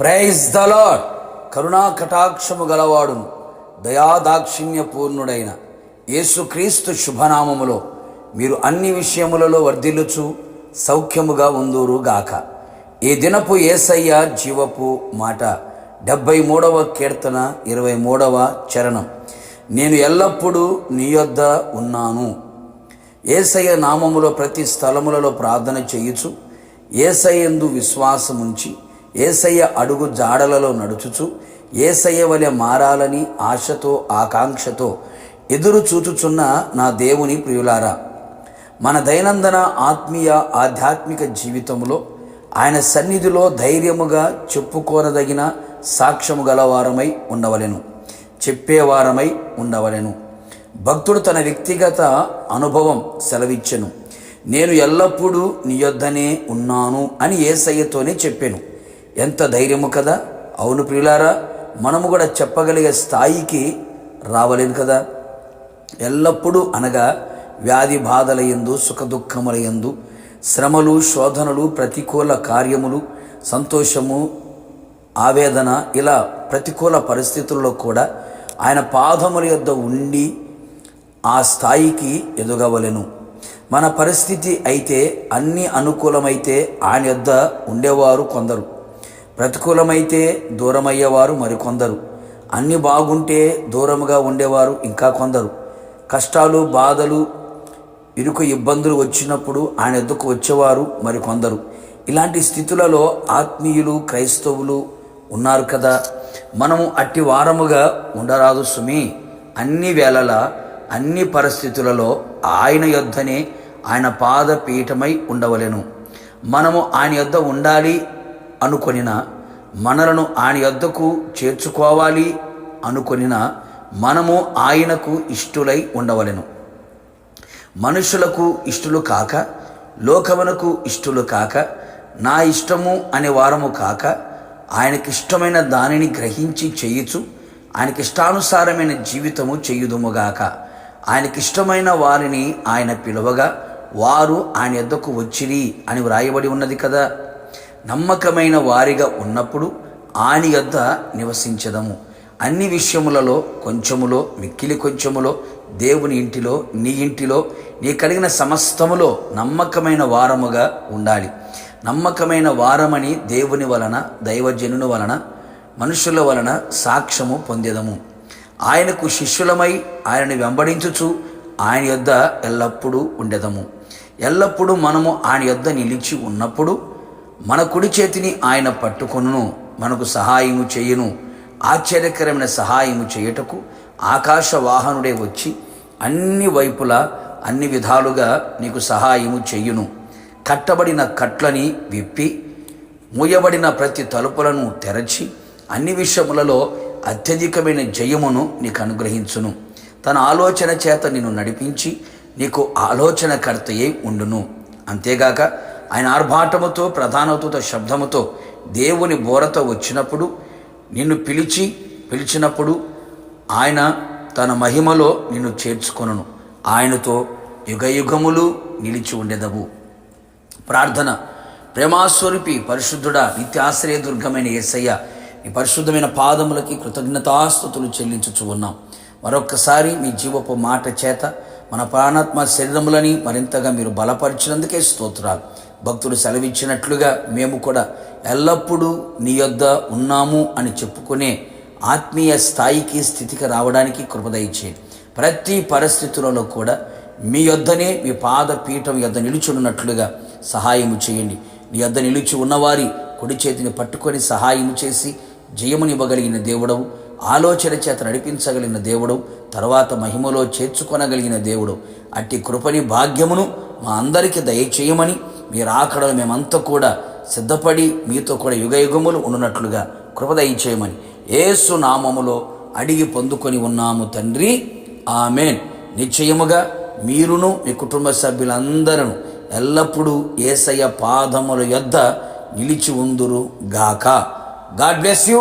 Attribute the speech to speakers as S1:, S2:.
S1: Praise the lord. కరుణా కటాక్షము గలవాడును దయాదాక్షిణ్య పూర్ణుడైన యేసుక్రీస్తు శుభనామములో మీరు అన్ని విషయములలో వర్ధిల్లుచు సౌఖ్యముగా ఉందురుగాక. ఈ దినపు యేసయ్య జీవపు మాట 73వ కీర్తన 23వ చరణం. నేను ఎల్లప్పుడూ నీ యొద్ద ఉన్నాను. యేసయ్య నామములో ప్రతి స్థలములలో ప్రార్థన చేయుచు, యేసయ్యందు విశ్వాసముంచి, యేసయ్య అడుగు జాడలలో నడుచుచు, యేసయ్య వలె మారాలని ఆశతో ఆకాంక్షతో ఎదురు చూచుచున్న నా దేవుని ప్రియులారా, మన దైనందిన ఆత్మీయ ఆధ్యాత్మిక జీవితంలో ఆయన సన్నిధిలో ధైర్యముగా చెప్పుకోనదగిన సాక్ష్యము గలవారమై ఉండవలెను, చెప్పేవారమై ఉండవలెను. భక్తుడు తన వ్యక్తిగత అనుభవం సెలవిచ్చెను. నేను ఎల్లప్పుడూ నీ యొద్దనే ఉన్నాను అని యేసయ్యతోనే చెప్పాను. ఎంత ధైర్యము కదా. అవును ప్రియులారా, మనము కూడా చెప్పగలిగే స్థాయికి రావలేదు కదా. ఎల్లప్పుడూ అనగా వ్యాధి బాధల యందు, సుఖదుఖముల యందు, శ్రమలు, శోధనలు, ప్రతికూల కార్యములు, సంతోషము, ఆవేదన, ఇలా ప్రతికూల పరిస్థితుల్లో కూడా ఆయన పాదముల యొద్ద ఉండి ఆ స్థాయికి ఎదగవలెను. మన పరిస్థితి అయితే అన్ని అనుకూలమైతే ఆయన యొద్ద ఉండేవారు కొందరు, ప్రతికూలమైతే దూరమయ్యేవారు మరికొందరు, అన్ని బాగుంటే దూరముగా ఉండేవారు ఇంకా కొందరు, కష్టాలు, బాధలు, ఇరుకు ఇబ్బందులు వచ్చినప్పుడు ఆయన యొద్దకు వచ్చేవారు మరికొందరు. ఇలాంటి స్థితులలో ఆత్మీయులు, క్రైస్తవులు ఉన్నారు కదా. మనము అట్టి వారముగా ఉండరాదు సుమి. అన్ని వేళలా, అన్ని పరిస్థితులలో ఆయన యొద్దనే, ఆయన పాదపీఠమై ఉండవలెను. మనము ఆయన యొద్ద ఉండాలి అనుకొనిన, మనలను ఆయన యొద్దకు చేర్చుకోవాలి అనుకొనిన, మనము ఆయనకు ఇష్టులై ఉండవలెను. మనుషులకు ఇష్టలు కాక, లోకమునకు ఇష్టలు కాక, నా ఇష్టము అనే వారము కాక, ఆయనకిష్టమైన దానిని గ్రహించి చేయుచు, ఆయనకిష్టానుసారమైన జీవితము చేయుదుముగాక. ఆయనకిష్టమైన వారిని ఆయన పిలువగా వారు ఆయన యొద్దకు వచ్చిరి అని వ్రాయబడి ఉన్నది కదా. నమ్మకమైన వారిగా ఉన్నప్పుడు ఆయన యొద్ద నివసించదము. అన్ని విషయములలో కొంచెములో, మిక్కిలి కొంచెములో, దేవుని ఇంటిలో, నీ ఇంటిలో, నీ కలిగిన సమస్తములో నమ్మకమైన వారముగా ఉండాలి. నమ్మకమైన వారమని దేవుని వలన, దైవజనుని వలన, మనుషుల వలన సాక్ష్యము పొందేదము. ఆయనకు శిష్యులమై ఆయనను వెంబడించుచు ఆయన యొద్ద ఎల్లప్పుడూ ఉండేదము. ఎల్లప్పుడూ మనము ఆయన యొద్ద నిలిచి ఉన్నప్పుడు మన కుడి చేతిని ఆయన పట్టుకొనును, మనకు సహాయము చేయును. ఆశ్చర్యకరమైన సహాయము చేయుటకు ఆకాశ వాహనుడే వచ్చి అన్ని వైపులా, అన్ని విధాలుగా నీకు సహాయము చేయును. కట్టబడిన కట్లని విప్పి, మూయబడిన ప్రతి తలుపులను తెరచి, అన్ని విషయములలో అత్యధికమైన జయమును నీకు అనుగ్రహించును. తన ఆలోచన చేత నిన్ను నడిపించి నీకు ఆలోచనకర్తయే ఉండును. అంతేగాక ఆయన ఆర్భాటముతో, ప్రధానతుత శబ్దముతో, దేవుని బోరతో వచ్చినప్పుడు, నిన్ను పిలిచినప్పుడు ఆయన తన మహిమలో నిన్ను చేర్చుకొనును. ఆయనతో యుగయుగములు నిలిచి ఉండెదవు. ప్రార్థన. ప్రేమాస్వరూపి పరిశుద్ధుడా, నిత్యాశ్రయ దుర్గమైన యేసయ్య, నీ పరిశుద్ధమైన పాదములకి కృతజ్ఞతాస్తుతులు చెల్లించుచు ఉన్నాం. మరొక్కసారి మీ జీవపు మాట చేత మన ప్రాణాత్మ శరీరములని మరింతగా మీరు బలపరిచినందుకే స్తోత్రాలు. భక్తుడు సెలవిచ్చినట్లుగా మేము కూడా ఎల్లప్పుడూ నీ యొద్ద ఉన్నాము అని చెప్పుకునే ఆత్మీయ స్థాయికి, స్థితికి రావడానికి కృప దయచేయండి. ప్రతి పరిస్థితులలో కూడా మీ యొద్దనే, మీ పాదపీఠం యొద్ద నిలుచున్నట్లుగా సహాయము చేయండి. నీ యొద్ద నిలిచి ఉన్నవారి కుడి చేతిని పట్టుకొని సహాయము చేసి జయమునివ్వగలిగిన దేవుడవు, ఆలోచన చేత నడిపించగలిగిన దేవుడవు, తర్వాత మహిమలో చేర్చుకొనగలిగిన దేవుడు. అట్టి కృపని, భాగ్యమును మా అందరికీ దయచేయమని, మీరు ఆకడలు మేమంతా కూడా సిద్ధపడి మీతో కూడా యుగయుగములు ఉన్నట్లుగా కృప దయచేయమని యేసు నామములో అడిగి పొందుకొని ఉన్నాము తండ్రి, ఆమేన్. నిశ్చయముగా మీరును మీ కుటుంబ సభ్యులందరూ ఎల్లప్పుడూ యేసయ్య పాదముల యొద్ద నిలిచి ఉందురు గాక. God bless you.